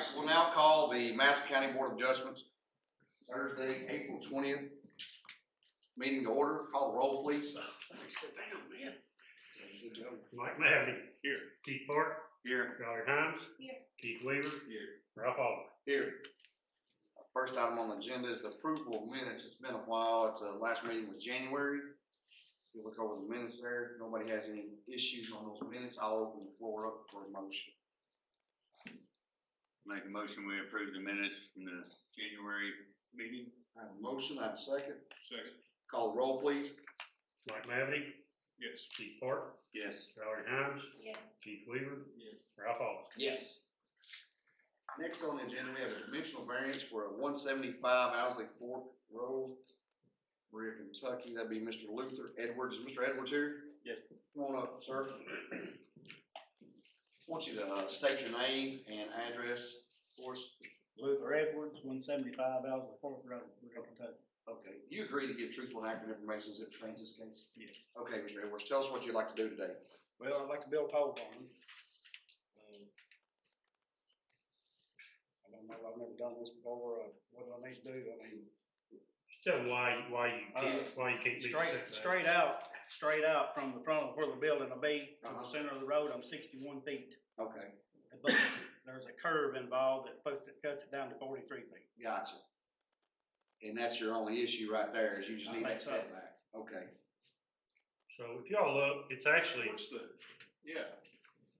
right, we'll now call the Madison County Board of Adjustments Thursday, April 20th. Meeting to order. Call the roll, please. Sit down, man. Sit down. Mike Madison. Here. Keith Park. Here. Charlie Himes. Here. Keith Weaver. Here. Ralph Oliver. Here. First item on the agenda is the approval of minutes. It's been a while. It's last meeting was January. If you look over the minutes there, nobody has any issues on those minutes. I'll open the floor up for a motion. Make a motion, we approve the minutes from the January meeting. I have a motion. I have a second. Second. Call the roll, please. Mike Madison. Yes. Keith Park. Yes. Charlie Himes. Yes. Keith Weaver. Yes. Ralph Oliver. Yes. Next on the agenda, we have a dimensional variance for a 175 Owsley Fork Road, Berea, Kentucky. That'd be Mr. Luther Edwards. Is Mr. Edwards here? Yes. Come on up, sir. I want you to state your name and address for us. Luther Edwards, 175 Owsley Fork Road, Berea, Kentucky. Okay. You agree to give truthful and accurate information as it pertains to this case? Yes. Okay, Mr. Edwards, tell us what you'd like to do today. Well, I'd like to build a pole barn. I don't know, I've never done this before. What do I need to do? I mean, Tell them why you can't meet the setback. straight out from the front of where the building will be to the center of the road, I'm 61 feet. Okay, But there's a curve involved that cuts it down to 43 feet. gotcha. And that's your only issue right there, is you just I need think that so. setback. Okay. So if y'all look, it's actually, Yeah.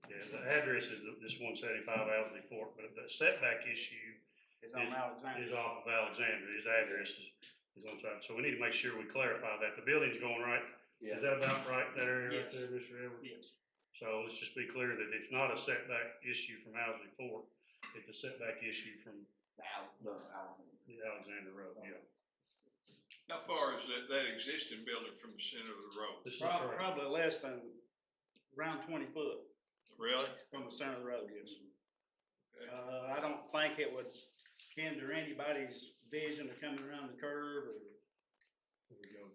the address is this 175 Owsley Fork, but the setback issue It's on Alexander. is off of Alexander. His address is on side. So we need to make sure we clarify that. The building's going right. Yeah. Is that about right there, right Yes. there, Mr. Edwards? Yes. So let's just be clear that it's not a setback issue from Owsley Fork. It's a setback issue from the Alexander Road, yeah. How far is that existing building from the center of the road? This is Probably, right. probably less than around 20 foot Really? from the center of the road, yes. Okay. I don't think it would hinder anybody's vision of coming around the curve, or Here we go.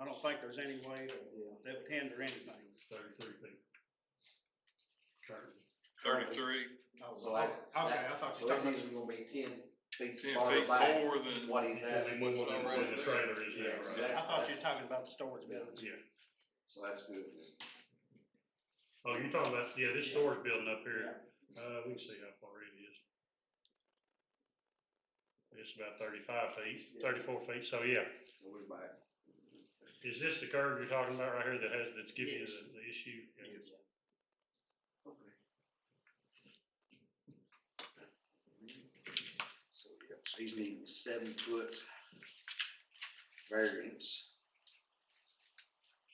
I don't think there's any way that would hinder anything. 33 feet. Turn. 33, Oh, So that's, okay, I thought you so were it's talking even gonna be 10 feet 10 farther feet back more than what he's Because at. they move what's on right where the there. trailer is Yeah, now, so right? that's- I thought you were talking about the storage building. Yeah. So that's good. Oh, you're talking about, this storage building up here. We can see how far it is. It's about 35 feet, 34 feet, so yeah. So we're back. Is this the curve you're talking about right here that's giving you Yes. the issue? Yeah. Yes. Okay. So, yeah, so he's needing 7 foot variance.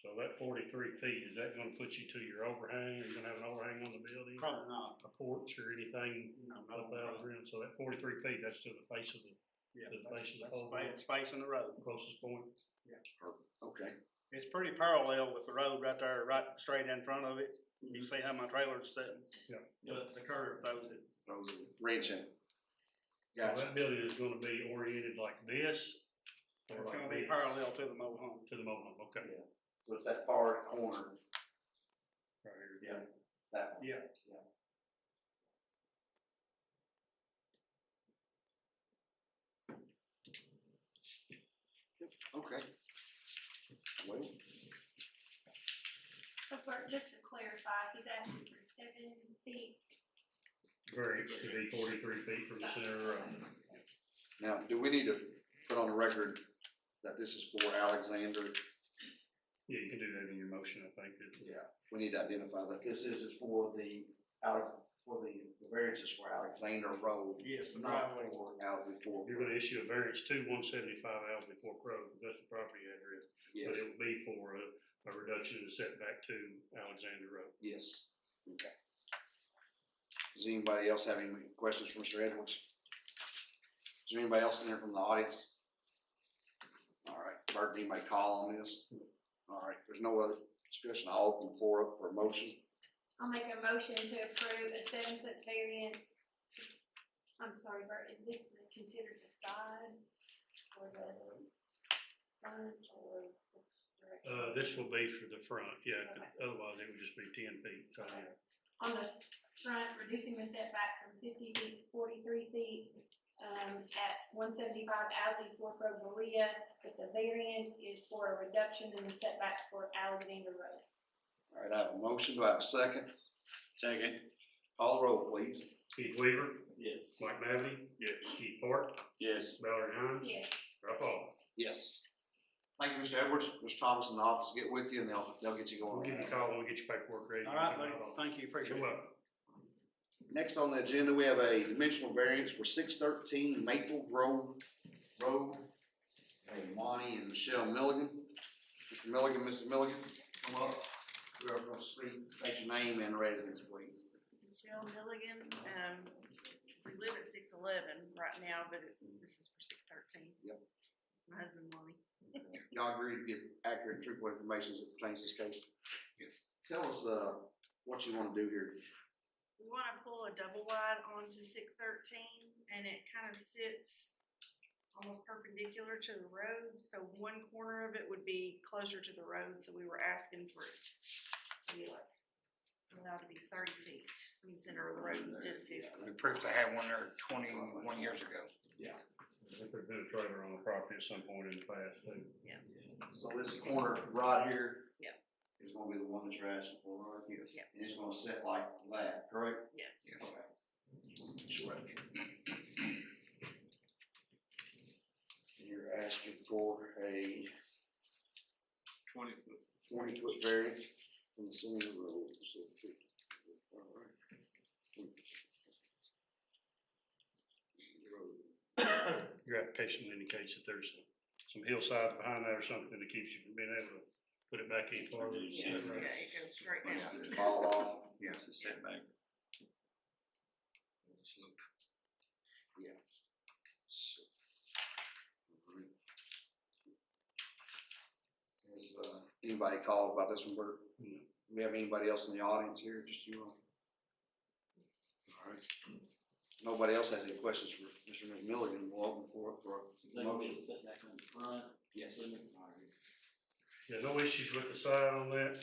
So that 43 feet, is that gonna put you to your overhang? Are you gonna have an overhang on the building? Probably not. A porch or anything No, up not on the out of front. the ground? So that 43 feet, that's to the face of the Yeah, to the face of the that's pole. it's facing the road. closest point. Okay. It's pretty parallel with the road right there, right straight in front of it. You see how my trailer's sitting? Yeah. But the curve throws it. Throws a wrench in. So Gotcha. that building is gonna be oriented like this? or It's like gonna be this? parallel to the mobile home. To the mobile home, okay. Yeah. So it's that far corner. Right here. Yeah. That one. Yeah. Okay. Well, So Bert, just to clarify, he's asking for 7 feet. Variance to be 43 feet from the center of the road. now, do we need to put on the record that this is for Alexander? Yeah, you can do that in your motion, I think. Yeah. We need to identify that this is for the variances for Alexander Road. Yes, the Not driveway. for Owsley Fork. You're gonna issue a variance to 175 Owsley Fork Road, because that's the property address. Yes, But it will be for a reduction in the setback to Alexander Road. yes. Okay. Does anybody else have any questions for Mr. Edwards? Is there anybody else in there from the audience? All right, Bert, anybody call on this? All right, there's no other discussion. I'll open the floor up for a motion. I'll make a motion to approve a 7 foot variance. I'm sorry, Bert, is this considered the side or the front or which direction? This will be for the front, yeah, Okay. otherwise it would just be 10 feet, so yeah. On the front, reducing the setback from 50 feet to 43 feet, at 175 Owsley Fork Road, Berea, but the variance is for a reduction in the setback for Alexander Road. All right, I have a motion, do I have a second? Second. Call the roll, please. Keith Weaver, Yes. Mike Mavety, Yes. Keith Park, Yes. Valerie Hines, Yes. Ralph Hall. Yes. Thank you, Mr. Edwards. Mr. Thomas in the office will get with you and they'll get you going. We'll give you a call when we get your paperwork ready. All right, buddy, thank you, appreciate You're it. welcome. Next on the agenda, we have a dimensional variance for 613 Maple Grove Road. Hey, Monty and Michelle Milligan. Mr. Milligan, Mr. Milligan, come up. Whoever wants to speak, state your name and residence, please. Michelle Milligan, we live at 611 right now, but this is for 613. Yep. My husband, Monty. Y'all agree to give accurate and truthful information as it pertains to this case? Yes. Tell us, what you wanna do here. We wanna pull a double wide onto 613, and it kind of sits almost perpendicular to the road, so one corner of it would be closer to the road, so we were asking for it to be like, allowed to be 30 feet from the center of the road instead of 50. We previously had one there 21 years ago. I think there's been a trailer on the property at some point in the past, too. So this corner right here. Yep. Is gonna be the one that you're asking for, right? Yes. Yep. And it's gonna sit like that, correct? Yes. Yes. Okay. Sure. You're asking for a 20 foot. 20-foot variance from the center of the road. So, all right. Your application indicates that there's some hillside behind that or something that keeps you from being able to put it back in farther. Is that Yes, right? yeah, it goes straight down. Just fall off. Yes, the setback. Slope. Yeah. So, all right. Has anybody called about this one, Bert? No. Do we have anybody else in the audience here? Just you all? All right. Nobody else has any questions for Mr. Milligan. We'll open for a motion. Setback on the front. Yes. Yeah, no issues with the side on that.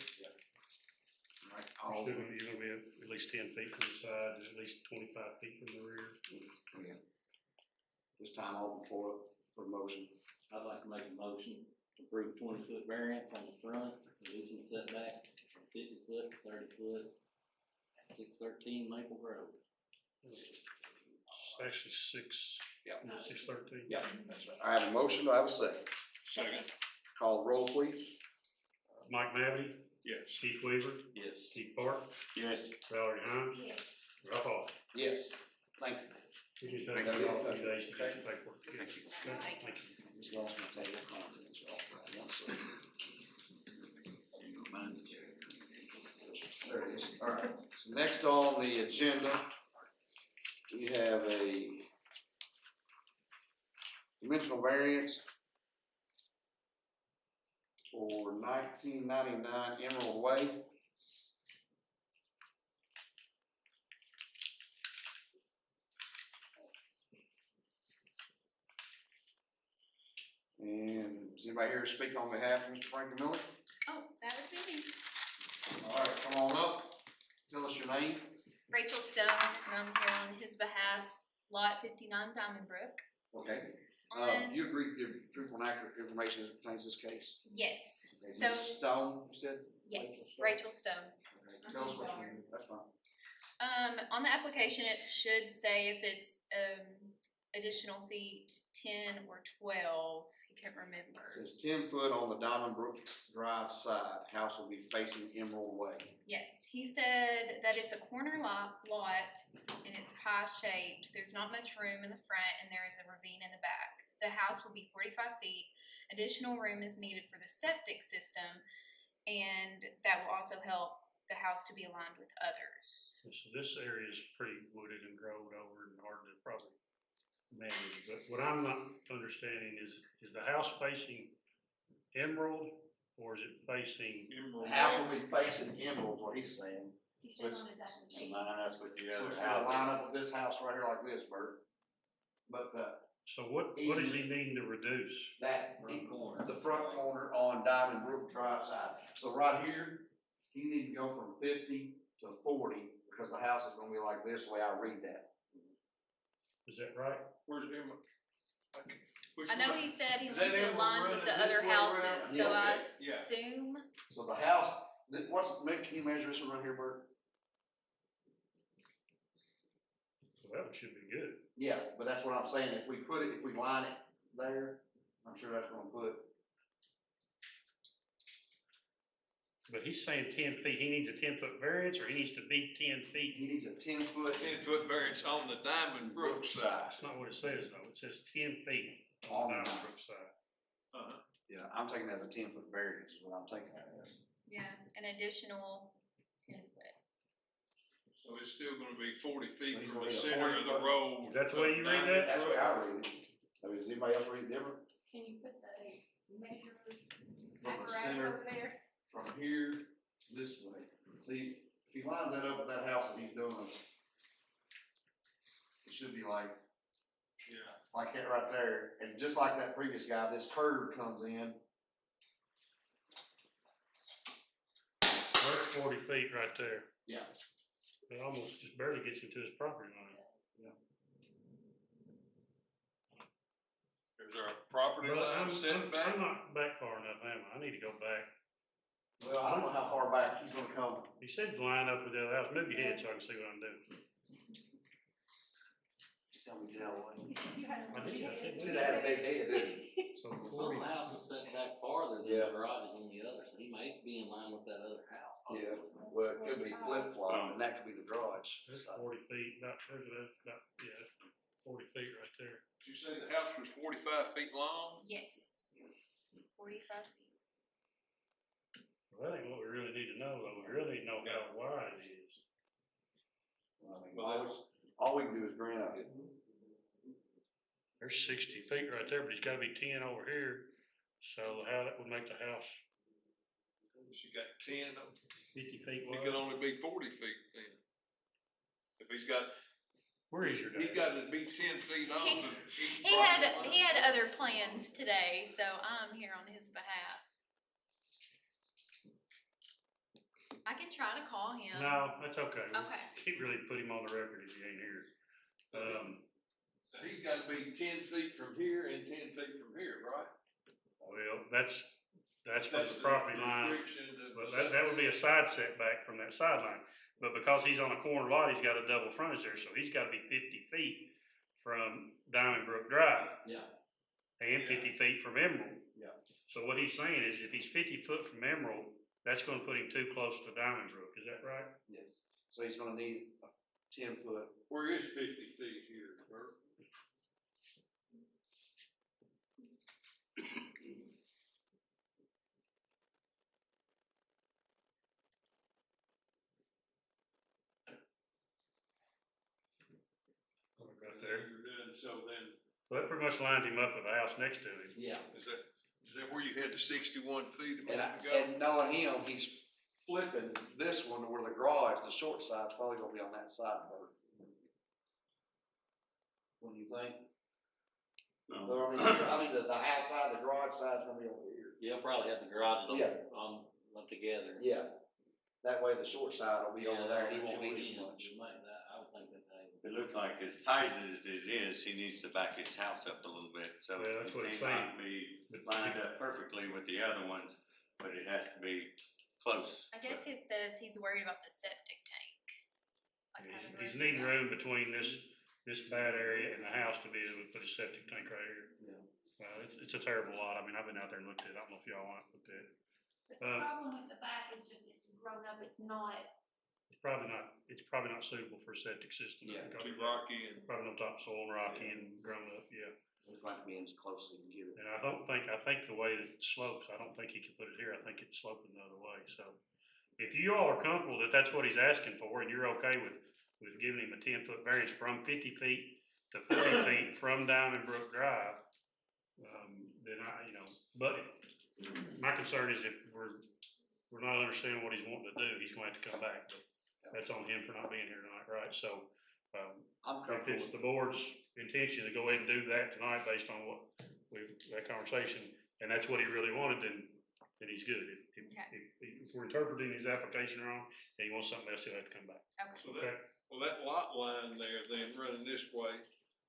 All right. You're gonna be at least 10 feet from the sides and at least 25 feet from the rear. Yeah. This time I'll open for motion. I'd like to make a motion to approve 20-foot variance on the front, reducing setback from 50 foot to 30 foot at 613 Maple Grove. It's actually 613. Yeah, that's right. I have a motion. Do I have a second? Second. Call the roll, please. Mike Mavety, Yes. Keith Weaver, Yes. Keith Park, Yes. Valerie Hines, Yes. Ralph Hall. Yes. Thank you. We just Thank take you. it off 2 days to get your paperwork. Thank you. Thank you. Ms. Lawson will take your comments. One second. There it is. All right. So next on the agenda, we have a dimensional variance for 1999 Emerald Way. And is anybody here to speak on behalf of Mr. Franklin Miller? Oh, that would be me. All right, come on up. Tell us your name. Rachel Stone, and I'm here on his behalf, lot 59 Diamond Brook. Okay. On, You agreed to give truthful and accurate information as it pertains to this case? yes, Okay, so, Ms. Stone, you said? yes, Rachel Stone. Okay, tell us what you need. That's fine. On the application, it should say if it's, additional feet 10 or 12, you can't remember. It says 10 foot on the Diamond Brook Drive side. House will be facing Emerald Way. Yes, he said that it's a corner lot and it's pie shaped. There's not much room in the front and there is a ravine in the back. The house will be 45 feet. Additional room is needed for the septic system, and that will also help the house to be aligned with others. So this area is pretty wooded and growed over and hard to probably manage, but what I'm not understanding is the house facing Emerald or is it facing? The house will be facing Emerald, is what he's saying. He said on his application. Line up with the So other it's gonna line houses. up with this house right here like this, Bert. But So what is he needing to reduce? Front corner. the front corner on Diamond Brook Drive side. So right here, you need to go from 50 to 40 because the house is gonna be like this, the way I read that. Is that right? Where's Emma? Which I know one? he said he Is wants that it Emerald aligned with the running other this way around? houses, Yeah. so I Yeah. assume, So the house, can you measure this around here, Bert? So that one should be good. Yeah, but that's what I'm saying, if we line it there, I'm sure that's gonna put, But he's saying 10 feet, he needs a 10-foot variance, or he needs to be 10 feet? he needs a 10-foot. 10-foot variance on the Diamond Brook side. That's not what it says though, it says 10 feet On on the the Diamond Diamond. Brook side. Uh-huh. Yeah, I'm taking it as a 10-foot variance, is what I'm taking it as. yeah, an additional 10 foot. So it's still gonna be 40 feet So he's from gonna the need a center 40 of the foot. road. Is that the way you read that? That's the way I read it. So does anybody else read it different? Can you put the measure From the apparatus center, over there? from here, this way. See, if he lines that up with that house that he's doing, it should be like that right there. And just like that previous guy, this curve comes in. That's 40 feet right there. Yeah. It almost just barely gets into his property line. Is there a property But line I'm setback? not back far enough, am I? I need to go back. Well, I don't know how far back he's gonna come. He said line up with the other house, move your head so I can see what I'm doing. Tell me get out of the way. You had a I did, I said He said I had a big head, didn't he? So Well, some 40, of the houses set back farther than Yeah. the garages on the other, so he may be in line with that other house. Yeah. possibly. Well, it could be flip flop, and that could be the garage. there's 40 feet, about, yeah, 40 feet right there. Did you say the house was 45 feet long? Yes, 45 feet. Well, that ain't what we really need to know though, we really need to know how wide it is. I mean, all we can do is grant a, There's 60 feet right there, but he's gotta be 10 over here, so how that would make the house She got 10, 50 feet it could wide. only be 40 feet then. If he's got, Where is your he dad? got to be 10 feet off He- of each He had other plans today, so I'm here on his behalf. I can try to call him. No, that's okay. We Okay. can't really put him on the record if he ain't here. So he's got to be 10 feet from here and 10 feet from here, right? Well, that's from the property line, restriction to but that would be a side setback from that sideline. But because he's on a corner lot, he's got a double frontage there, so he's gotta be 50 feet from Diamond Brook Drive yeah, and 50 feet from Emerald. Yeah. So what he's saying is if he's 50 foot from Emerald, that's gonna put him too close to Diamond Brook, is that right? yes. So he's gonna need a 10-foot. Where is 50 feet here, Bert? Right there. You're doing, so then, So that pretty much lines him up with the house next to him. Yeah. is that where you had the 61 feet a And, minute ago? and knowing him, he's flipping this one to where the garage, the short side's probably gonna be on that side, Bert. What do you think? No. Or, I mean, the house side, the garage side's gonna be over here. Yeah, he'll probably have the garages Yeah. on together. Yeah. That way the short side will be over there and he won't need as Yeah, much. you might- I would think that's how you- It looks like as tight as it is, he needs to back his house up a little bit, so Well, that's what it he's may not be lined up perfectly with the other ones, but it has to be close. I guess it says he's worried about the septic tank. Like having He's room needing to- room between this bad area and the house to be able to put a septic tank right here. Yeah. It's a terrible lot. I mean, I've been out there and looked at it. I don't know if y'all want to look at it. But the problem with the back is just it's grown up, it's not, It's probably not suitable for a septic system. Yeah, because Too it's rocky and. Probably no topsoil and rocky and grown up, yeah. It's like being as close as you can get it. And I think the way that it slopes, I don't think he can put it here. I think it's sloping the other way, so. If you all are comfortable that that's what he's asking for and you're okay with giving him a 10-foot variance from 50 feet to 40 feet from Diamond Brook Drive, then but my concern is if we're not understanding what he's wanting to do, he's going to have to come back, but that's on him for not being here tonight, right? So, I'm if comfortable it's with the board's intention to go ahead and do that tonight based on that conversation, and that's what he really wanted, then then he's good. Okay. If we're interpreting his application wrong, and he wants something else, he'll have to come back. Okay. So Okay? that lot line there, then running this way,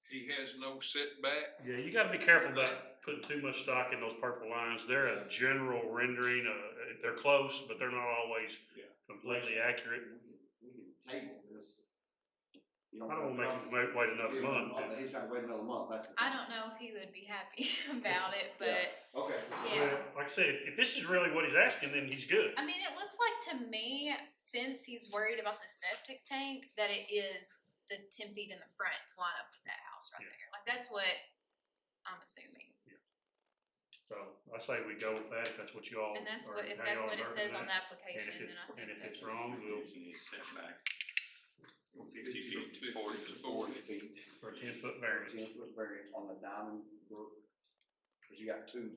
he has no setback. Yeah, you gotta be careful about putting too much stock in those purple lines. They're a general rendering, they're close, but they're not always Yeah. completely accurate. We can table this. You I don't wanna make him wait another month. He's gotta wait another month, that's the I thing. don't know if he would be happy about it, but Okay. yeah. Well, like I said, if this is really what he's asking, then he's good. I mean, it looks like to me, since he's worried about the septic tank, that it is the 10 feet in the front to line up with that house right Yeah. there. Like, that's what I'm assuming. So I say we go with that, if that's what you all. And that's or what, if how that's y'all what it interpret says on the that. application, then I And think if that's. it's wrong, we'll, Using his setback. 50 50 feet, 40 to to 40 40. Feet, for a 10-foot variance. 10-foot variance on the Diamond Brook, cause you got two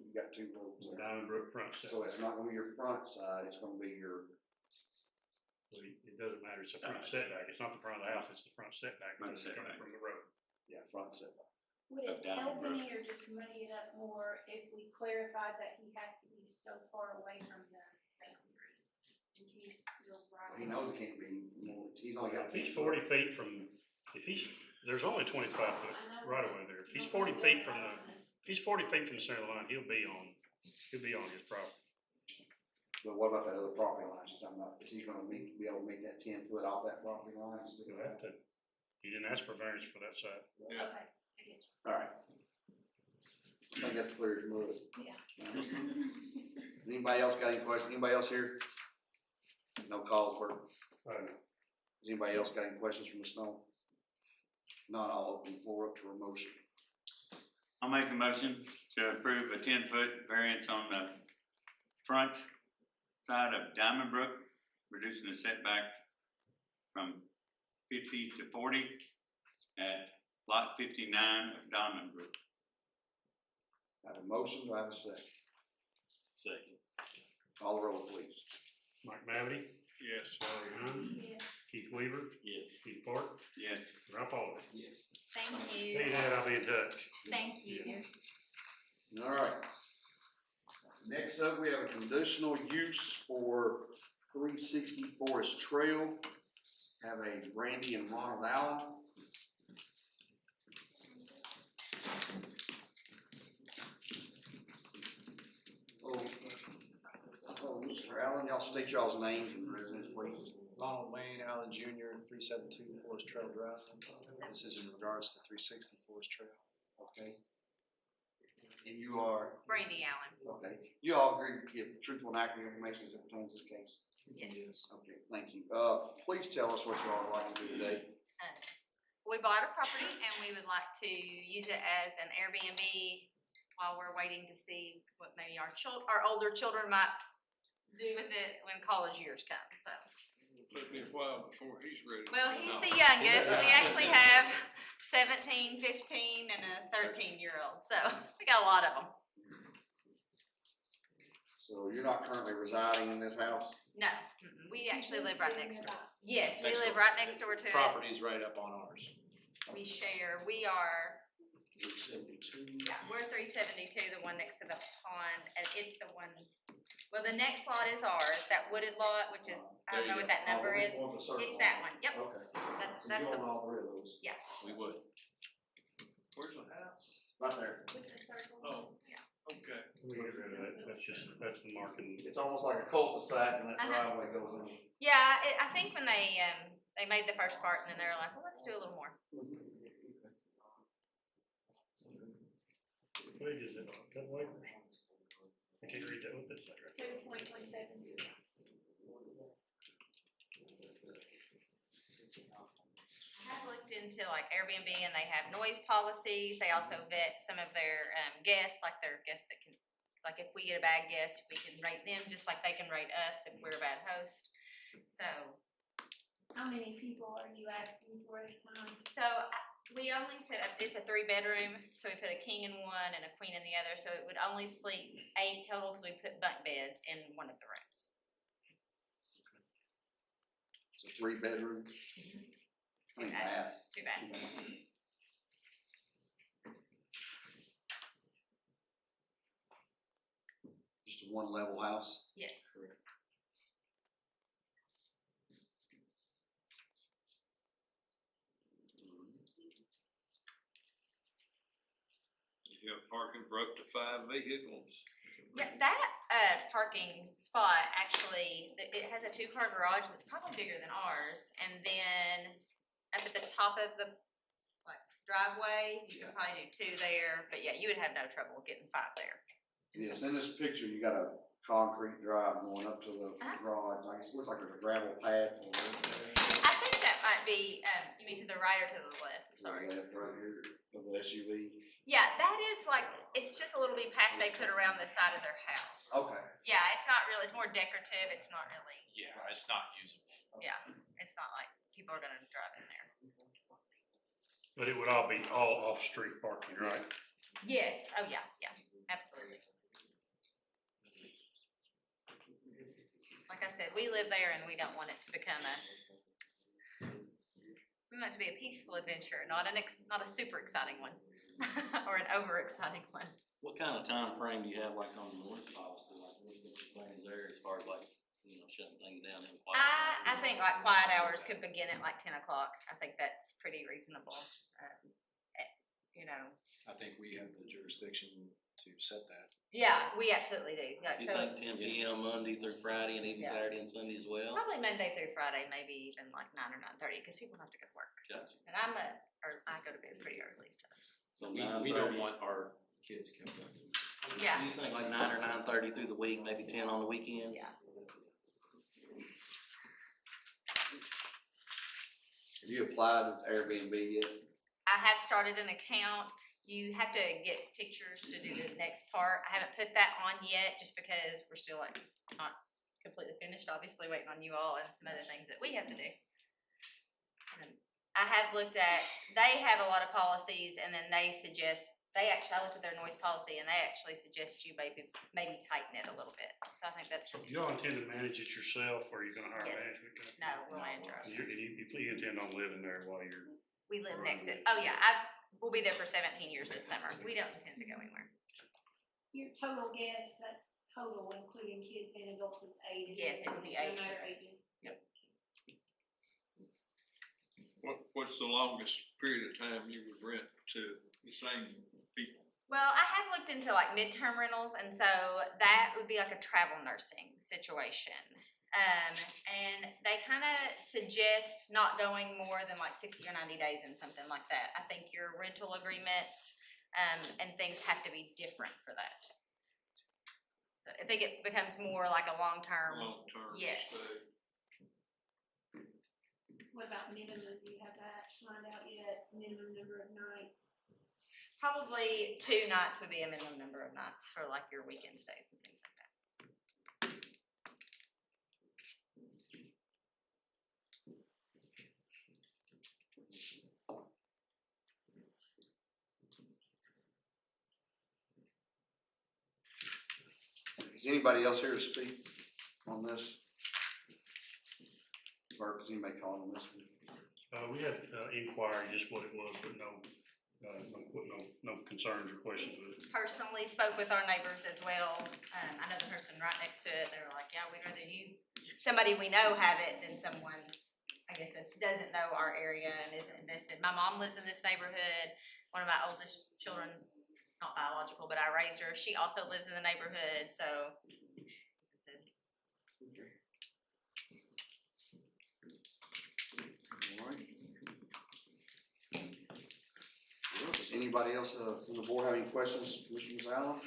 roads there. Diamond Brook front So setback. it's not gonna be your front side, it's gonna be your, It doesn't matter, it's a front setback, it's not the front of the house, it's the front setback, Front because it's coming setback. from the road. yeah, front setback. Would it Of Diamond help Brook. any or just muddy it up more if we clarified that he has to be so far away from the boundary? And can't build right. He knows it can't be, he's only got. If he's 40 feet from, there's only 25 foot right away there. If he's 40 feet from the center of the line, he'll be on his property. But what about that other property line she's talking about? Is he gonna be able to make that 10 foot off that property line? He'll have to. He didn't ask for variance for that side. Yeah. Okay, I get you. Alright. I think that's clear as mud. Yeah. Has anybody else got any questions? Anybody else here? No calls, Bert. Has anybody else got any questions from the snow? Not, I'll open the floor up for a motion. I'll make a motion to approve a 10-foot variance on the front side of Diamond Brook, reducing the setback from 50 to 40 at lot 59 of Diamond Brook. I have a motion, do I have a second? Second. Call the roll, please. Mike Mavety, Yes. Valerie Hines, Yeah. Keith Weaver, Yes. Keith Park, Yes. Ralph Oliver. Yes. Thank Hey, you. Dad, I'll be in touch. Thank you. Alright. Next up, we have a conditional use for 360 Forest Trail. Have a Randy and Ronald Allen. Oh, Mr. Allen, y'all state y'all's names and residence, please. Ronald Wayne Allen Jr., 372 Forest Trail Drive. This is in regards to 360 Forest Trail. Okay. And you are, Brandy Allen. okay, you all agree to give truthful and accurate information as it pertains to this case? Yes. Okay, thank you. Please tell us what you all would like to do today. We bought a property and we would like to use it as an Airbnb while we're waiting to see what maybe our older children might do with it when college years come, so. Took me a while before he's ready. Well, he's the youngest. We actually have 17, 15, and a 13-year-old, so we got a lot of them. So you're not currently residing in this house? No, we actually live right next door. Yes, we Next live door. right next door to it. Property's right up on ours. We share, we are, 372. yeah, we're 372, the one next to the pond, and it's the one, well, the next lot is ours, that wooded lot, which is, I don't know what that number is. It's that one, yep, Okay. that's So you the, own all three of those? yeah. We would. Where's the house? Right there. With the circle. Oh, okay. We get rid of that. That's the marking. It's almost like a cul-de-sac and that Uh-huh. driveway goes in. Yeah, I think when they made the first part, and then they were like, well, let's do a little more. What age is it? Couple acres? I can't read that. What's that say right there? 2.17. I have looked into like Airbnb and they have noise policies. They also vet some of their guests, like their guests that can, like if we get a bad guest, we can rate them just like they can rate us if we're a bad host. So, How many people are you asking for at a time? we only set up, it's a 3-bedroom, so we put a king in one and a queen in the other, so it would only sleep 8 total because we put bunk beds in one of the rooms. It's a 3-bedroom. Too bad. Too bad. You Just a one level house? Yes. You have parking for up to 5 vehicles. Yeah, that, parking spot, actually, it has a two-car garage that's probably bigger than ours, and then up at the top of the, like, driveway, you could probably do two there, but yeah, you would have no trouble getting 5 there. Yes, in this picture, you got a concrete drive going up to the Uh-huh. garage, I guess it looks like there's a gravel path on I think that might be, you mean to the right or to the left, sorry. the left right here of the SUV. Yeah, that is like, it's just a little bit path they put around the side of their house. Okay. Yeah, it's not really, it's more decorative, it's not really, Yeah, it's not usable. yeah, it's not like people are gonna drive in there. But it would all be all off-street parking, right? Yes, oh yeah, yeah, absolutely. Like I said, we live there and we don't want it to become we want it to be a peaceful adventure, not a super exciting one. Or an over-exciting one. What kind of time frame do you have, like, on the noise policy, like, what's the plans there as far as, like, you know, shutting things down in quiet? I think like quiet hours could begin at like 10 o'clock. I think that's pretty reasonable. You know. I think we have the jurisdiction to set that. Yeah, we absolutely do. Like, Do you think 10 PM Monday through Friday and even Yeah. Saturday and Sunday as well? probably Monday through Friday, maybe even like 9 or 9:30, because people have to go to work. Gotcha. And I go to bed pretty early, so. So We 9:30. don't want our kids kept up. Yeah. Do you think like 9 or 9:30 through the week, maybe 10 on the weekends? Yeah. Have you applied with Airbnb yet? I have started an account. You have to get pictures to do the next part. I haven't put that on yet just because we're still like, it's not completely finished, obviously waiting on you all and some other things that we have to do. I have looked at, they have a lot of policies and then they suggest, I looked at their noise policy and they actually suggest you maybe tighten it a little bit. So I think that's, So you all intend to manage it yourself, or are you gonna hire a Yes. management company? no, we'll manage ours. You intend on living there while you're, We live next to it. Oh yeah, we'll be there for 17 years this summer. We don't intend to go anywhere. Your total guess, that's total including kids and adults is 8. Yes, it would be No 8. matter ages. What's the longest period of time you would rent to the same people? Well, I have looked into like midterm rentals, and so that would be like a travel nursing situation. And they kind of suggest not going more than like 60 or 90 days in something like that. I think your rental agreements and things have to be different for that. So I think it becomes more like a long-term. Long-term Yes. stay. What about minimum? Do you have that lined out yet? Minimum number of nights? Probably 2 nights would be a minimum number of nights for like your weekend stays and things like that. Is anybody else here to speak on this? Bert, is anybody calling on this one? we had, inquiry, just what it was, but no concerns or questions with it. Personally spoke with our neighbors as well. I know the person right next to it, they were like, yeah, we'd rather somebody we know have it than someone, I guess, that doesn't know our area and isn't invested. My mom lives in this neighborhood. One of my oldest children, not biological, but I raised her. She also lives in the neighborhood, so. All right. Well, does anybody else from the board have any questions, Mr. Allen?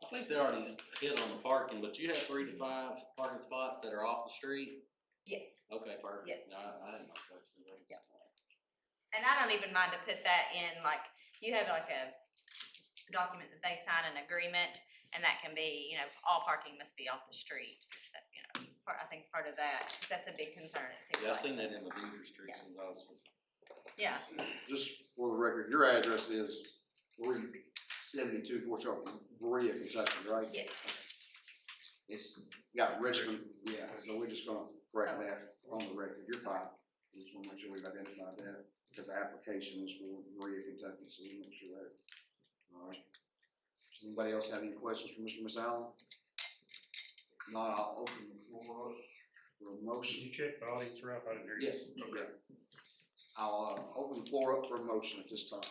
I think they already hit on the parking, but you have 3 to 5 parking spots that are off the street? Yes. Okay, perfect. Yes. No, I had no question. Yep. And I don't even mind to put that in, like, you have like a document that they sign an agreement, and that can be, you know, all parking must be off the street. That, you know, I think part of that, 'cause that's a big concern, it seems Yeah, I've like. seen that in the Beaver Street Yeah. and also. Yeah, Just for the record, your address is 372 Fort Charles, Berea, Kentucky, right? yes. It's got Richmond, yeah, so we're just gonna correct that on the record, you're fine. Just wanna make sure we've identified that, because the application is for Berea, Kentucky, so we make sure that. Alright. Anybody else have any questions for Mr. Miss Allen? If not, I'll open the floor up for a Did motion. you check the audience, Ralph? I didn't hear you. Yes, okay. I'll open the floor up for a motion at this time.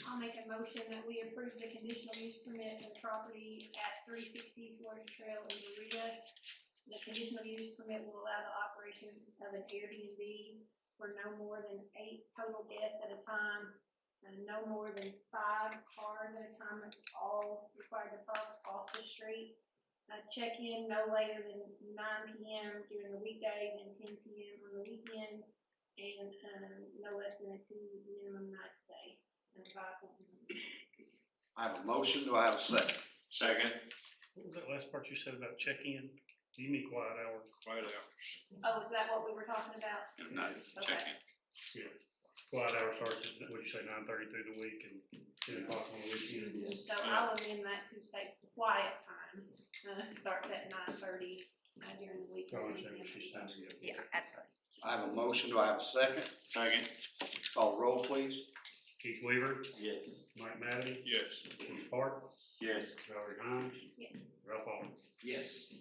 I'll make a motion that we approve the conditional use permit for the property at 360 Forest Trail in Berea. The conditional use permit will allow the operation of an Airbnb for no more than 8 total guests at a time, and no more than 5 cars at a time. That's all required to park off the street. Check-in no later than 9 p.m. during the weekdays and 10 p.m. on the weekends, and no less than a 2 minimum night stay. I have a motion, do I have a second? Second. What was that last part you said about check-in? You mean quiet hour? Quiet hours. Oh, is that what we were talking about? If not, checking. Yeah. Quiet hour starts at, what'd you say, 9:30 through the week and 10 o'clock on the weekend? So I'll amend that to say quiet time, starts at 9:30 during the week. I understand what she's saying. Yeah, absolutely. I have a motion, do I have a second? Second. Call the roll, please. Keith Weaver, Yes. Mike Madden, Yes. Keith Park, Yes. Valerie Hines, Yes. Ralph Allen. Yes.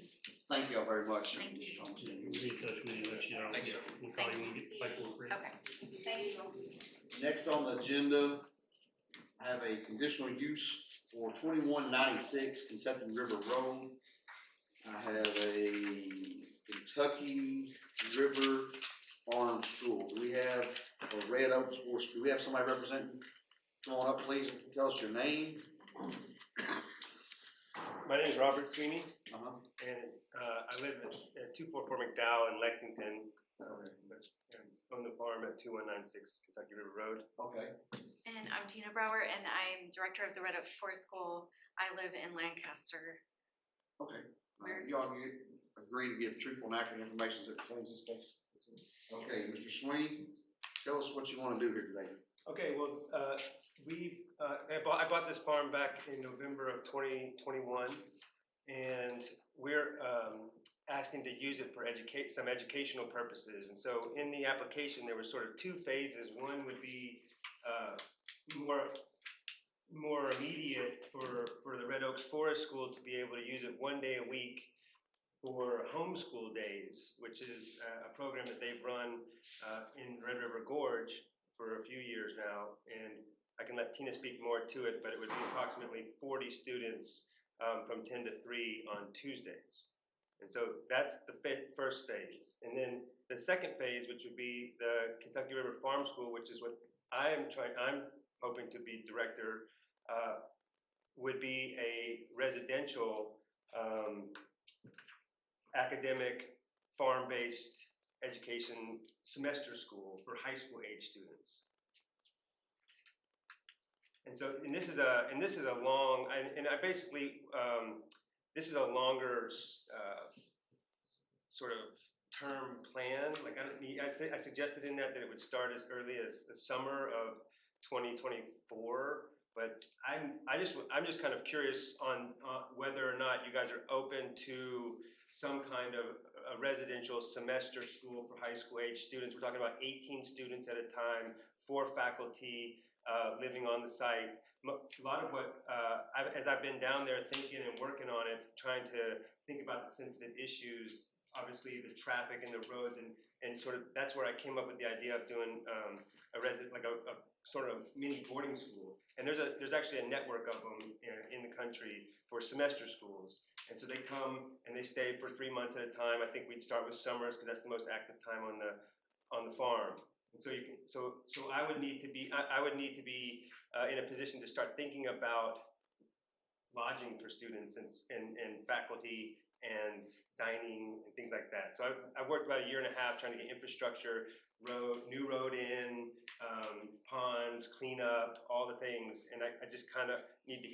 Thank y'all very much. Thank you. We'll be in touch with you, let you know. Thanks, sir. We'll call you when we get the paperwork ready. Okay. Thank you. Next on the agenda, I have a conditional use for 2196 Kentucky River Road. I have a Kentucky River Farm School. Do we have a Red Oaks Forest? Do we have somebody representing? Come on up, please, and tell us your name. My name is Robert Sweeney, Uh-huh. and I live at 244 McDowell in Lexington. On the farm at 2196 Kentucky River Road. Okay. And I'm Tina Brower, and I'm director of the Red Oaks Forest School. I live in Lancaster. Okay. Y'all agree to give truthful and accurate information as it pertains to this case? Okay, Mr. Sweeney, tell us what you want to do here today. Okay, well, I bought this farm back in November of 2021, and we're asking to use it for some educational purposes. And so in the application, there were sort of 2 phases. One would be more immediate for the Red Oaks Forest School to be able to use it 1 day a week for homeschool days, which is a program that they've run in Red River Gorge for a few years now. And I can let Tina speak more to it, but it would be approximately 40 students from 10 to 3 on Tuesdays. And so that's the first phase. And then the second phase, which would be the Kentucky River Farm School, which is what I'm hoping to be director, would be a residential academic farm-based education semester school for high school age students. And so, this is a long, this is a longer sort of term plan. Like I suggested in that it would start as early as the summer of 2024. But I'm just kind of curious on whether or not you guys are open to some kind of a residential semester school for high school age students. We're talking about 18 students at a time, 4 faculty living on the site. A lot of what, as I've been down there thinking and working on it, trying to think about the sensitive issues, obviously the traffic and the roads, and sort of that's where I came up with the idea of doing a sort of mini boarding school. And there's actually a network of them in the country for semester schools. And so they come and they stay for 3 months at a time. I think we'd start with summers because that's the most active time on the farm. And so I would need to be in a position to start thinking about lodging for students and faculty and dining and things like that. So I've worked about 1.5 years trying to get infrastructure, new road in, ponds, cleanup, all the things. And I just kind of need to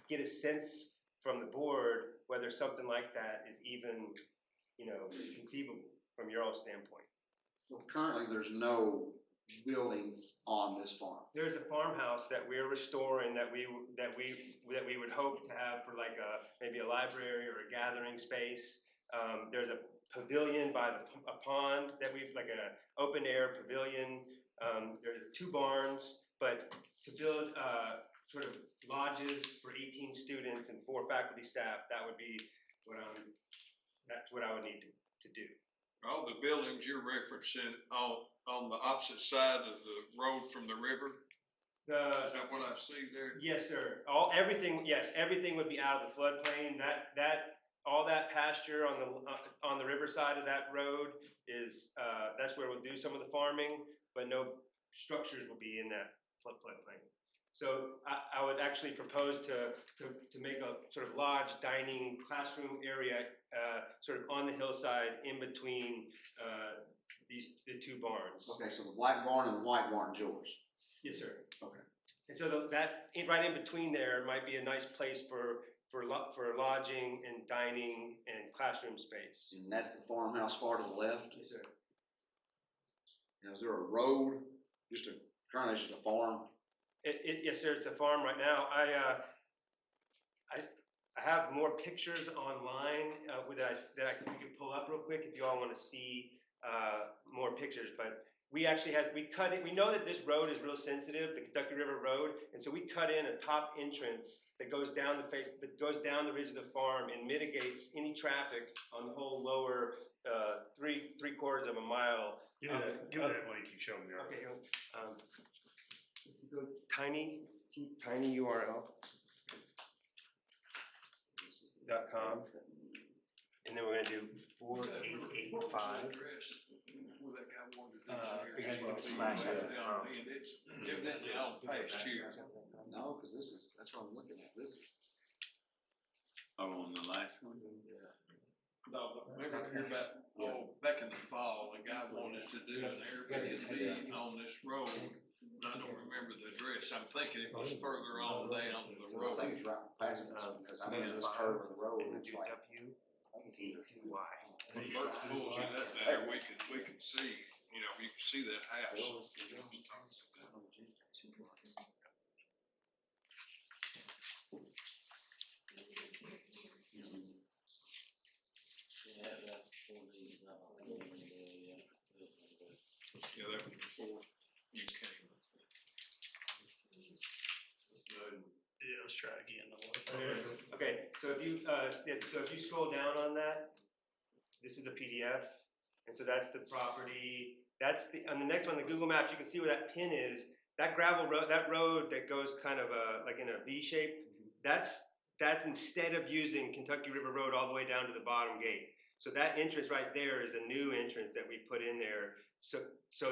get a sense from the board whether something like that is even, conceivable from your all standpoint. So currently, there's no buildings on this farm. There's a farmhouse that we're restoring that we would hope to have for like maybe a library or a gathering space. There's a pavilion by a pond that we've like a open air pavilion. There's 2 barns, but to build sort of lodges for 18 students. for faculty, staff, that would be that's what I would need to do. All the buildings you're referencing on the opposite side of the road from the river, is that what I see there? Yes, sir. Everything would be out of the floodplain. All that pasture on the riverside of that road is, that's where we'll do some of the farming, but no structures will be in that floodplain. So I would actually propose to make a sort of lodge, dining, classroom area, sort of on the hillside in between, the two barns. Okay, so the black barn and the white barn is yours. Yes, sir. Okay. And so right in between there might be a nice place for lodging and dining and classroom space. And that's the farmhouse far to the left. Yes, sir. Now, is there a road? Currently it's just a farm. Yes, sir, it's a farm right now. I have more pictures online we could pull up real quick if you all want to see more pictures. But we cut it. We know that this road is real sensitive, the Kentucky River Road, and so we cut in a top entrance that goes down the ridge of the farm and mitigates any traffic on the whole lower 3/4 of a mile. Give me that link you showed me earlier. Okay. Go tiny URL .com, and then we're gonna do 4885. And it's evidently on past here. No, because that's what I'm looking at. This is. Oh, on the last one? No, but remember here back in the fall, the guy wanted to do an Airbnb on this road. I don't remember the address. I'm thinking it was further on down the I road. think it's right past this, because I'm in this curve of the road, and it's like. W-E-T-Y. When Bert pulls you that there, we can see, you can see that house. Yeah, that was before you came. Yeah, let's try again. Okay, so if you scroll down on that, this is a PDF, and so that's the property. On the next one, the Google Maps, you can see where that pin is. That gravel road, that road that goes kind of like in a V shape, that's instead of using Kentucky River Road all the way down to the bottom gate. So that entrance right there is a new entrance that we put in there, so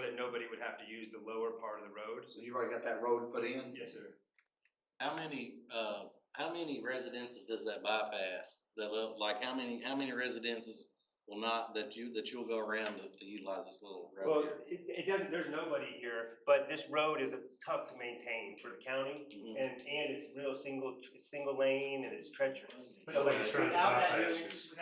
that nobody would have to use the lower part of the road. So you already got that road put in? Yes, sir. How many residences does that bypass? How many residences will not, that you'll go around to utilize this little road? Well, it doesn't, there's nobody here, but this road is tough to maintain for the county, and it's real single lane, and it's treacherous. So like, without that new entrance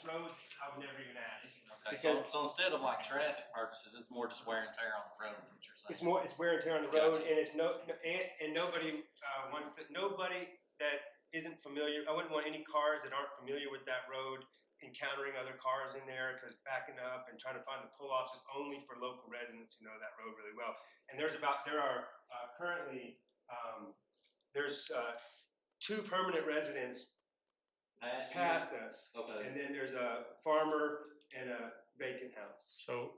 road, I would never even ask. Okay, so instead of like traffic purposes, it's more just wear and tear on the road, is what you're saying? It's wear and tear on the road, and it's nobody nobody that isn't familiar. I wouldn't want any cars that aren't familiar with that road encountering other cars in there, because backing up and trying to find the pull-offs is only for local residents who know that road really well. And there are currently there's 2 permanent residents past us, Okay. and then there's a farmer and a vacant house. So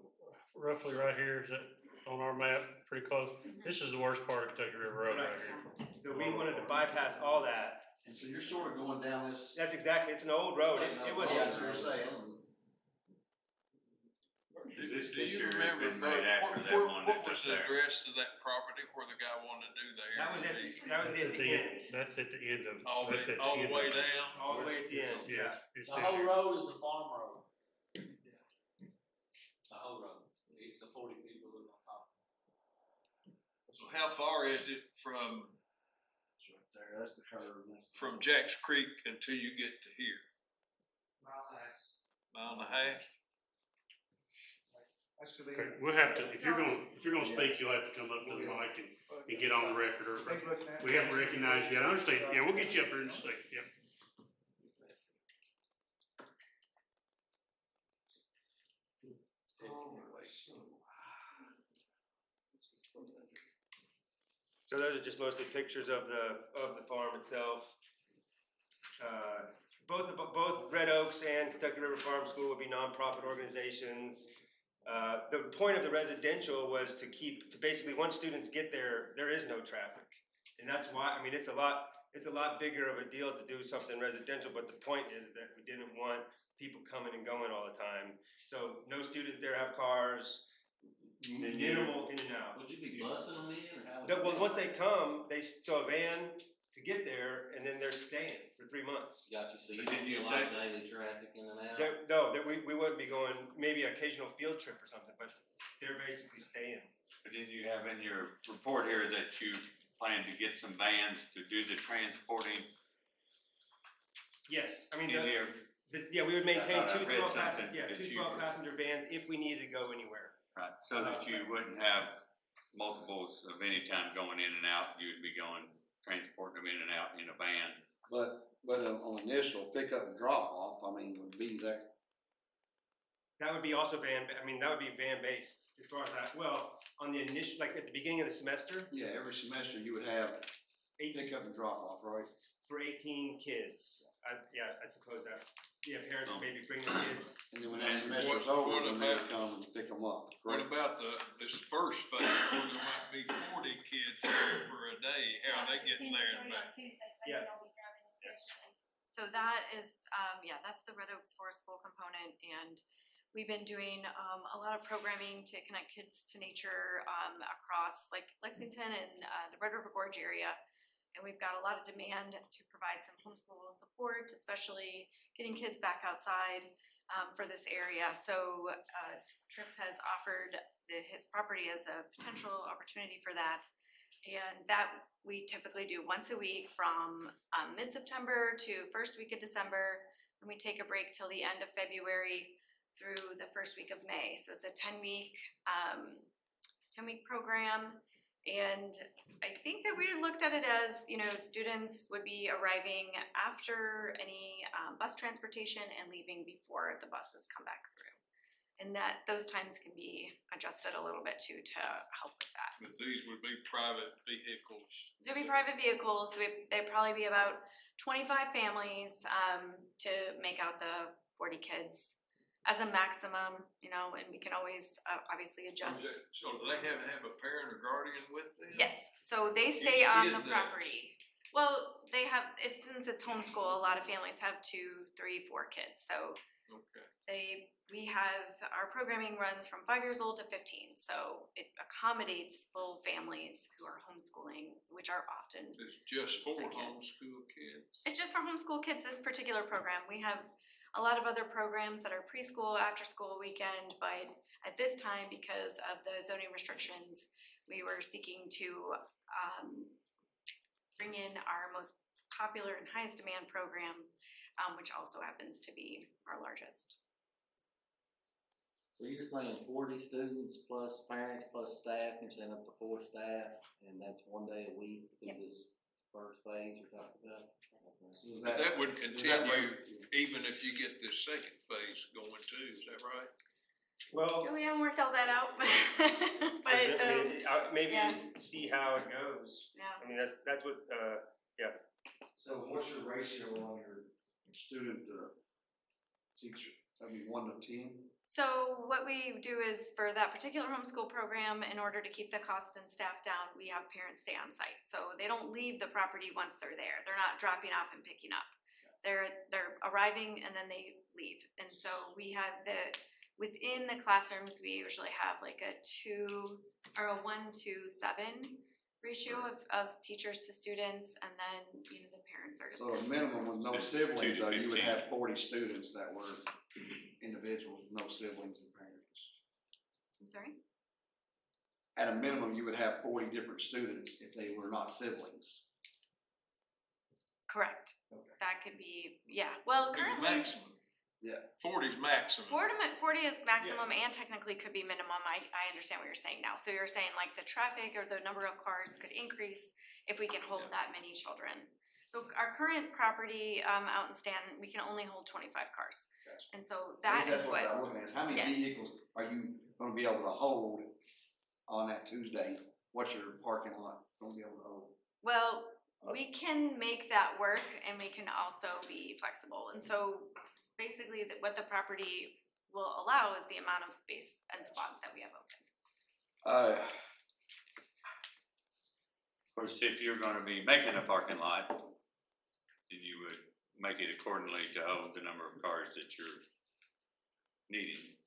roughly right here, is that on our map, pretty close? This is the worst part of Kentucky River Road right here. So we wanted to bypass all that. And so you're sort of going down this. That's exactly, it's an old road. It was. Yeah, that's what you're saying. Do you remember, Right after that one what that's was up the there. address of that property where the guy wanted to do the That was at Airbnb? the end. That's at the end of. All that's at the end way of- down? All the way at the end, yeah. Yes. It's The been whole here. road is a farm road. The whole road, it's the 40 people live on top. So how far is it from It's right there, that's the curve. from Jack's Creek until you get to here? Mile and a half? Okay, we'll have to, if you're gonna speak, you'll have to come up to the mic and get on the record, or we haven't recognized you yet. I understand, yeah, we'll get you up there in a second, yep. So those are just mostly pictures of the farm itself. both Red Oaks and Kentucky River Farm School would be nonprofit organizations. The point of the residential was to basically, once students get there, there is no traffic. And that's why, I mean, it's a lot bigger of a deal to do something residential, but the point is that we didn't want people coming and going all the time. So no students there have cars, minimal in and out. Would you be busing them in, or how? would Well, you- once they come, so a van to get there, and then they're staying for 3 months. Got you, so you But don't did you see a lot of daily traffic in and out? No, we wouldn't be going, maybe an occasional field trip or something, but they're basically staying. But did you have in your report here that you plan to get some vans to do the transporting Yes, I mean, in here? yeah, we would maintain I thought I two read 12 something passenger, that two you- 12 passenger vans if we needed to go anywhere. Right, so that you wouldn't have multiples of any time going in and out, you would be going, transporting them in and out in a van. But on initial pickup and drop off, I mean, would be that, That would be also that would be van based as far as that. Well, on the initial, like at the beginning of the semester, yeah, every semester you would have pickup and drop off, right? for 18 kids. I suppose that, parents would maybe bring their kids. And then when that And semester's what over, then they would about- come and pick them up, What correct? about this first phase where there might be 40 kids there for a day? How are they getting there and back? Yeah. So that is, that's the Red Oaks Forest School component, and we've been doing a lot of programming to connect kids to nature across like Lexington and the Red River Gorge area. And we've got a lot of demand to provide some homeschool support, especially getting kids back outside for this area. So Tripp has offered his property as a potential opportunity for that. And that we typically do once a week from mid-September to first week of December. And we take a break till the end of February through the first week of May. So it's a 10-week program. And I think that we looked at it as, students would be arriving after any bus transportation and leaving before the buses come back through. And that those times can be adjusted a little bit too to help with that. But these would be private vehicles. There'd be private vehicles, there'd probably be about 25 families to make out the 40 kids as a maximum, and we can always obviously adjust. So do they have to have a parent or guardian with them? Yes, so they stay Each on kid the does. property. Well, since it's homeschool, a lot of families have 2, 3, 4 kids, so Okay. our programming runs from 5 years old to 15, so it accommodates full families who are homeschooling, which are often, It's just for kids. homeschool kids. it's just for homeschool kids, this particular program. We have a lot of other programs that are preschool, after school, weekend, but at this time, because of the zoning restrictions, we were seeking to bring in our most popular and highest demand program, which also happens to be our largest. So you're saying 40 students plus parents plus staff, you're saying up to 4 staff, and that's 1 day a week through Yep. this first phase you're talking about? Okay. So is But that would is that continue right? even if you get this second phase going too, is that right? Well, We haven't worked all that out, but maybe yeah. see how it goes. yeah. I mean, that's what, So what's your ratio on your student to teacher? I mean, 1 to 10? So what we do is for that particular homeschool program, in order to keep the cost and staff down, we have parents stay on site. So they don't leave the property once they're there. They're not dropping off and picking up. They're arriving and then they leave. And so we have within the classrooms, we usually have like a 1 to 7 ratio of teachers to students, and then the parents are just. So a minimum with no So 2 to siblings, though, you would 15. have 40 students that were individuals, no siblings and parents. I'm sorry? At a minimum, you would have 40 different students if they were not siblings. Correct. Okay. That could be, well, Be the currently. maximum. Yeah. 40's maximum. 40 is maximum and technically could be minimum. I understand what you're saying now. So you're saying like the traffic or the number of cars could increase if we can hold that many children. So our current property out in Stanton, we can only hold 25 cars. Gotcha. And so that is That's what what, I'm looking at, is how many Yes. vehicles are you gonna be able to hold on that Tuesday? What's your parking lot gonna be able to hold? well, we can make that work and we can also be flexible. And so basically what the property will allow is the amount of space and spots that we have open. Of course, if you're gonna be making a parking lot, then you would make it accordingly to hold the number of cars that you're needing.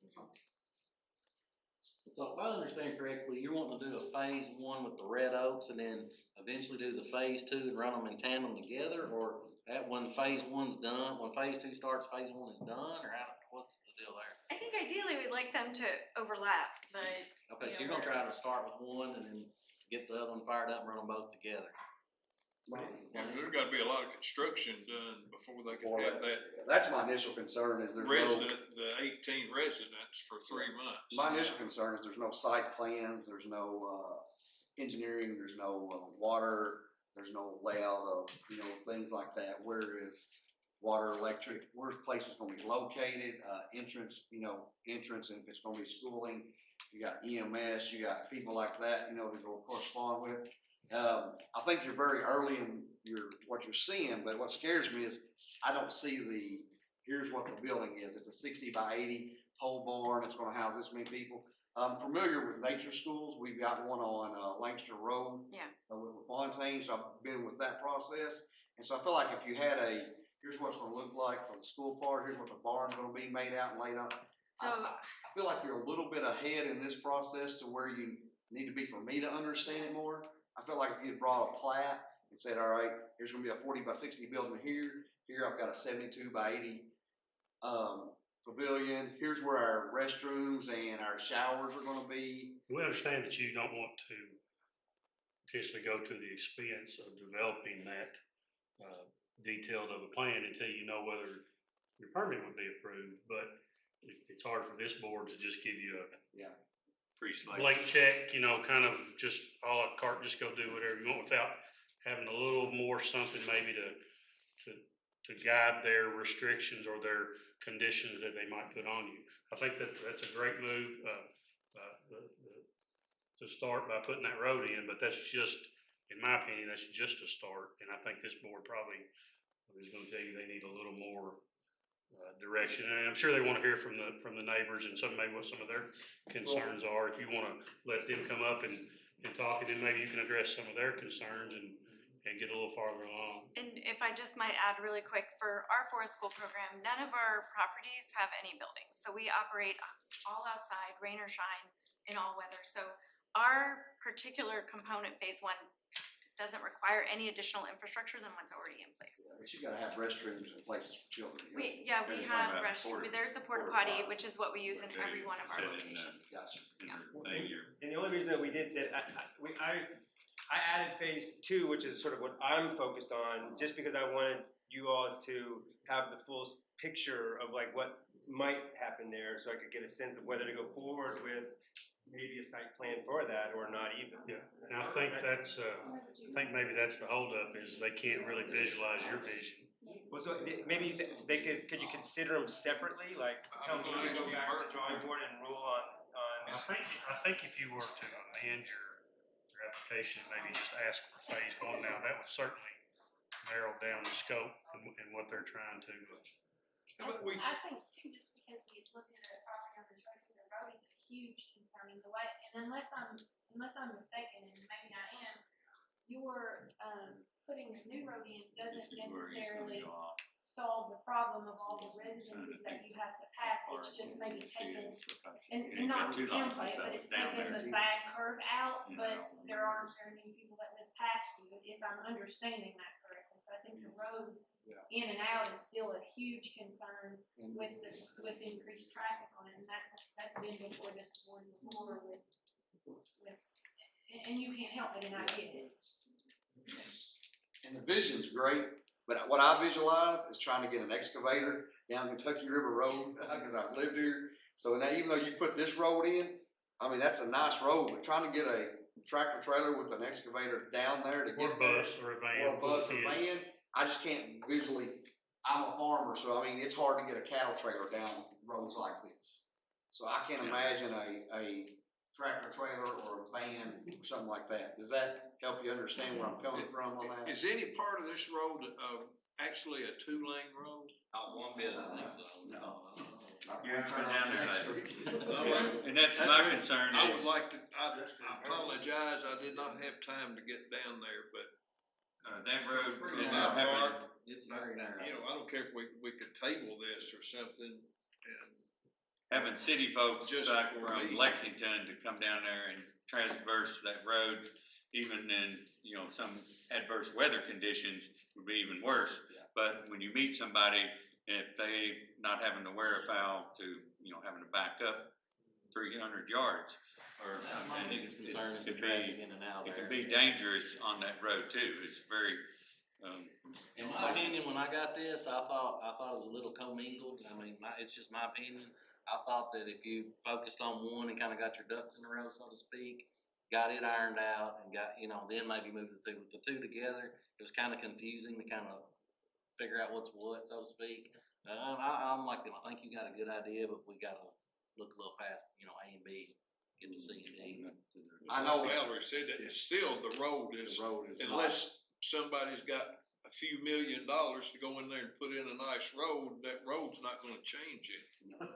So if I understand correctly, you're wanting to do a phase one with the red oaks and then eventually do the phase two and run them in tandem together? Or when phase one's done, when phase two starts, phase one is done, or what's the deal there? I think ideally we'd like them to overlap, but. Okay, so you're gonna try to start with one and then get the other one fired up and run them both together. Yeah, there's gotta be a lot of construction done before they can have that That's my initial concern is there's the 18 residents for 3 months. My initial concern is there's no site plans, there's no, engineering, there's no, water, there's no layout of, things like that. Where is water, electric, where's places gonna be located, entrance, and if it's gonna be schooling, you got EMS, you got people like that, that go correspond with. I think you're very early in what you're seeing, but what scares me is I don't see here's what the building is. It's a 60 by 80 pole barn. It's gonna house this many people. I'm familiar with nature schools. We've got one on, Lancaster Road. Yeah. With LaFontaine, so I've been with that process. And so I feel like if you had here's what it's gonna look like for the school part, here's what the barn's gonna be made out and laid out. So I feel like you're a little bit ahead in this process to where you need to be for me to understand it more. I feel like if you had brought a plat and said, all right, here's gonna be a 40 by 60 building here I've got a 72 by 80 pavilion, here's where our restrooms and our showers are gonna be. We understand that you don't want to potentially go to the expense of developing that detailed of a plan until you know whether your permit would be approved, but it's hard for this board to just give you a blank check, kind of just a la carte, just go do whatever you want without having a little more something maybe to guide their restrictions or their conditions that they might put on you. I think that's a great move, to start by putting that road in, but that's just, in my opinion, that's just a start. And I think this board probably is gonna tell you they need a little more direction, and I'm sure they want to hear from the neighbors and maybe what some of their concerns are. If you want to let them come up and talk, and then maybe you can address some of their concerns and get a little farther along. And if I just might add really quick, for our forest school program, none of our properties have any buildings. So we operate all outside, rain or shine, in all weather. So our particular component, phase one, doesn't require any additional infrastructure than what's already in place. But you gotta have restrooms and places for children. We have there's a porta potty, which is what we use in every one of our locations. Gotcha. And the only reason that we did that, I added phase two, which is sort of what I'm focused on, just because I wanted you all to have the full picture of like what might happen there, so I could get a sense of whether to go forward with maybe a site plan for that or not even. Yeah, and I think maybe that's the holdup, is they can't really visualize your vision. Well, so maybe could you consider them separately, like tell me to go back to the drawing board and rule on. I think if you were to amend your application, maybe just ask for phase one now, that would certainly narrow down the scope and what they're trying to. I think too, just because we looked at a property on this road, the road is a huge concern in the way, and unless I'm mistaken, and maybe I am, you're putting the new road in doesn't necessarily solve the problem of all the residences that you have to pass. It's just maybe taking, and not to downplay it, but it's taking the bad curve out, but there aren't very many people that live past you, if I'm understanding that correctly. So I think the road in and out is still a huge concern with increased traffic on it, and that's been before this board before with, and you can't help it, and I get it. And the vision's great, but what I visualize is trying to get an excavator down Kentucky River Road, because I've lived here. So now, even though you put this road in, I mean, that's a nice road, but trying to get a tractor trailer with an excavator down there to get Or a bus or a van. or a bus or van, I just can't visually. I'm a farmer, so I mean, it's hard to get a cattle trailer down roads like this. So I can't imagine a tractor trailer or a van or something like that. Is that help you understand where I'm coming from on that. Is any part of this road, actually a two-lane road? One bit, I think so. No. We You haven't turn been off down there Jack lately. Street. And that's my concern I is, would like to, I apologize, I did not have time to get down there, but, that road, Pretty you narrow. know, having, It's very narrow. you know, I don't care if we could table this or something, and having city folks Just like for from me. Lexington to come down there and traverse that road, even in, you know, some adverse weather conditions would be even worse. Yeah. But when you meet somebody, if they not having the wherewithal to, you know, having to back up 300 yards or That's something. my biggest concern is the it could traffic be- in and out It there. can be dangerous on that road too. It's very, In my opinion, when I got this, I thought it was a little commingled. I mean, it's just my opinion. I thought that if you focused on one and kinda got your ducks in a row, so to speak, got it ironed out and got, you know, then maybe move the two. With the two together, it was kinda confusing to kinda figure out what's what, so to speak. I'm like them. I think you got a good idea, but we gotta look a little past, you know, A and B, get to C and D. I know. Valerie said that it's still, the road is, The road is not. unless somebody's got a few $1 million to go in there and put in a nice road, that road's not gonna change it.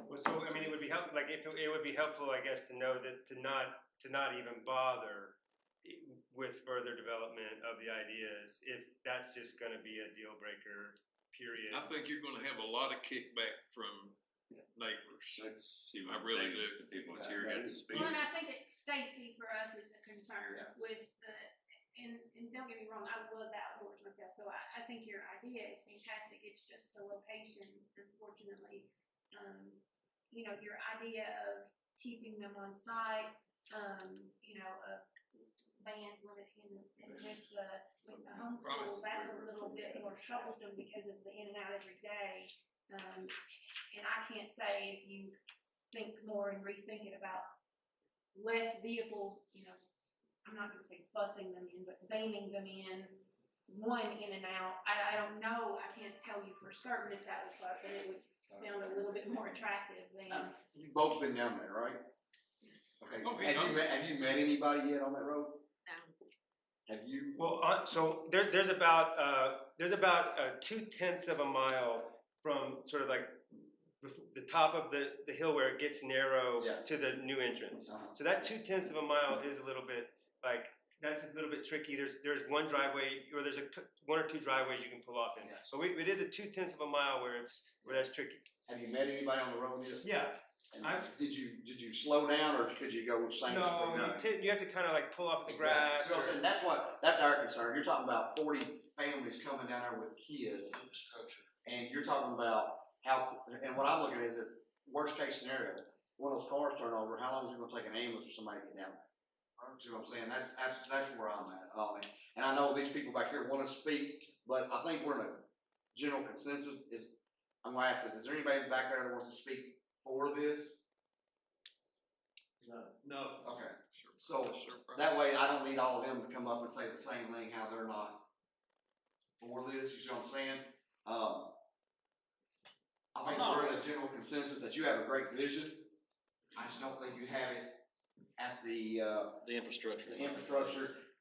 Well, so, I mean, it would be like, it would be helpful, I guess, to know that, to not even bother with further development of the ideas, if that's just gonna be a deal breaker, period. I think you're gonna have a lot of kickback from neighbors. let's see I what really things do. the people that's here got to speak. Well, and I think it's safety for us is a concern Yeah. with the, and don't get me wrong, I love the outdoors myself, so I think your idea is fantastic, it's just the location, unfortunately. You know, your idea of keeping them on site, you know, of bands limiting and with the homeschool, that's a little bit more troublesome because of the in and out every day. And I can't say if you think more and rethink it about less vehicles, you know, I'm not gonna say busing them in, but beaming them in, one in and out. I don't know, I can't tell you for certain if that would work, but it would sound a little bit more attractive than. You've both been down there, right? Okay, Oh, have you met anybody yet on that road? No. Have you? Well, so there's about 2/10 of a mile from sort of like the top of the hill where it gets narrow Yeah. to the new entrance. Uh-huh. So that 2/10 of a mile is a little bit like, that's a little bit tricky. There's one driveway, or there's one or two driveways you can pull off in. Yes. But it is a 2/10 of a mile where that's tricky. Have you met anybody on the road yet? Yeah. And I've- did you slow down or could you go same No, speed? you have to kind of like pull off the Exactly. grass. See what I'm saying? That's our concern. You're talking about 40 families coming down there with kids. Infrastructure. And you're talking about and what I'm looking at is that worst case scenario, one of those cars turn over, how long is it gonna take an ambulance for somebody to get down there? See what I'm saying? That's where I'm at. And I know these people back here wanna speak, but I think we're in a general consensus I'm gonna ask this, is there anybody back there that wants to speak for this? No. Okay, so Sure. that way I don't need all of them to come up and say the same thing, how they're not for this, you see what I'm saying? I think we're in a general consensus that you have a great vision. I just don't think you have it at the infrastructure.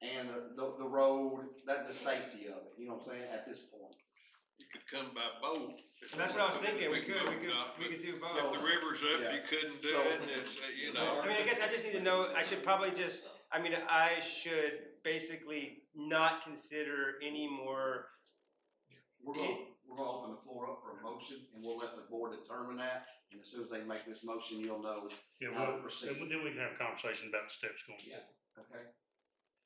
And the road, the safety of it, you know what I'm saying, at this point. You could come by boat. That's what I was thinking. We could If do both. the river's up, Yeah. you couldn't do So- it, and it's, you know. I mean, I guess I just need to know, I should basically not consider any more. We're gonna open the floor up for a motion, and we'll let the board determine that, and as soon as they make this motion, you'll know Yeah, how to well, proceed. then we can have a conversation about the steps going forward. Okay.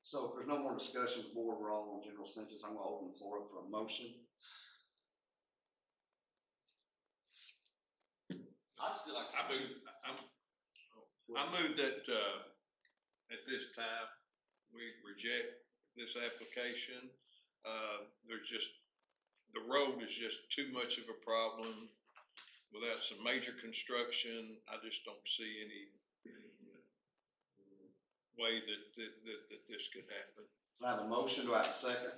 So if there's no more discussion, board, we're all on general census, I'm gonna open the floor up for a motion. I'd still like to. I move that, at this time, we reject this application. The road is just too much of a problem. Without some major construction, I just don't see any way that this could happen. So I have a motion, do I have a second?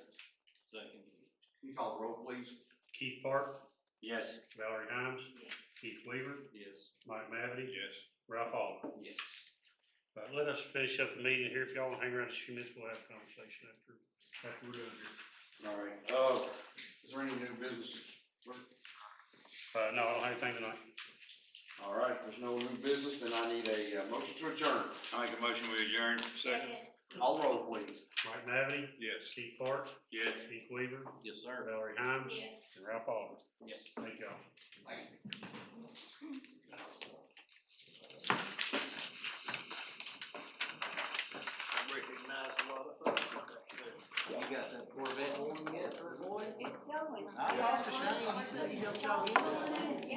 Second. Can you call the roll, please? Keith Park, Yes. Valerie Himes, Keith Weaver, Yes. Mike Mavety, Yes. Ralph Allen. Yes. Let us finish up the meeting here. If y'all wanna hang around just a few minutes, we'll have a conversation after we're done here. All right, is there any new business? No, I don't have anything tonight. All right, there's no new business, then I need a motion to adjourn. I make a motion, we adjourn. Second, All roll, please. Mike Mavety, yes. Keith Park, Yes. Keith Weaver, Yes, sir. Valerie Himes, Yes. and Ralph Allen. Yes. Thank y'all. I recognize a lot of folks. You got that Corvette one yet, boy? It's going. I talked to Shane, he said he helped y'all get one.